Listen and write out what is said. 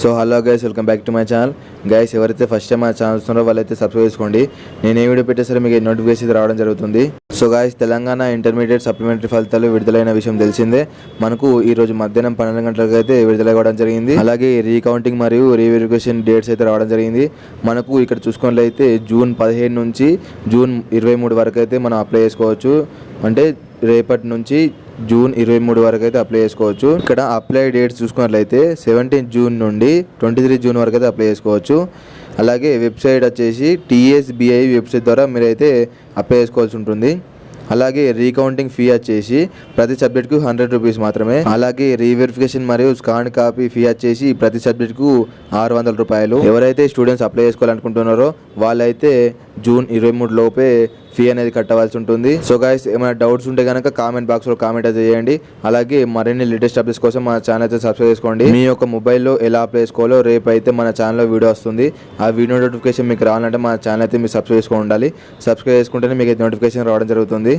So hello guys, welcome back to my channel. Guys, ఎవరైతే first time మా channel చూస్తున్నారో వాళ్ళైతే సబ్స్క్రైబ్ చేసుకోండి. నేను ఏ వీడియో పెట్టే సరే మీకు నోటిఫికేషన్ రావడం జరుగుతుంది. So guys, Telangana intermediate supplementary ఫలితాలు విడుదలైన విషయం తెలిసిందే. మనకు ఈ రోజు మధ్యాహ్నం 12 గంటలకు అయితే విడుదలవ్వడం జరిగింది. అలాగే రీకౌంటింగ్ మరియు రీవెరిఫికేషన్ డేట్స్ అయితే రావడం జరిగింది. మనకు ఇక్కడ చూసుకున్నట్లయితే జూన్ 15 నుంచి జూన్ 23 వరకు అయితే మనం అప్లై చేసుకోవచ్చు. అంటే రేపటి నుంచి జూన్ 23 వరకు అయితే అప్లై చేసుకోవచ్చు. ఇక్కడ అప్లై డేట్స్ చూసుకున్నట్లయితే 17 జూన్ నుండి 23 జూన్ వరకు అయితే అప్లై చేసుకోవచ్చు. అలాగే వెబ్సైట్ వచ్చేసి TSBI వెబ్సైట్ ద్వారా మీరైతే అప్లై చేసుకోవాల్సి ఉంటుంది. అలాగే రీకౌంటింగ్ ఫీ వచ్చేసి ప్రతి సబ్జెక్ట్కు 100 రూపీస్ మాత్రమే. అలాగే రీవెరిఫికేషన్ మరియు స్కాన్ కాపీ ఫీ వచ్చేసి ప్రతి సబ్జెక్ట్కు 600 రూపాయలు. ఎవరైతే స్టూడెంట్స్ అప్లై చేసుకోవాలనుకుంటున్నారో వాళ్ళైతే జూన్ 23 లోపే ఫీ అనేది కట్టవలసి ఉంటుంది. సో గైస్, ఏమైనా డౌట్స్ ఉంటే కనుక కామెంట్ బాక్స్లో కామెంట్ అయితే చేయండి. అలాగే మరిన్ని లేటెస్ట్ అప్డేట్స్ కోసం మన ఛానల్ అయితే సబ్స్క్రైబ్ చేసుకోండి. మీ యొక్క మొబైల్లో ఎలా అప్లై చేసుకోవాలో రేపు అయితే మన ఛానల్లో వీడియో వస్తుంది. ఆ వీడియో నోటిఫికేషన్ మీకు రావాలంటే మన ఛానల్ అయితే మీరు సబ్స్క్రైబ్ చేసుకొని ఉండాలి. సబ్స్క్రైబ్ చేసుకుంటేనే మీకు నోటిఫికేషన్ రావడం జరుగుతుంది.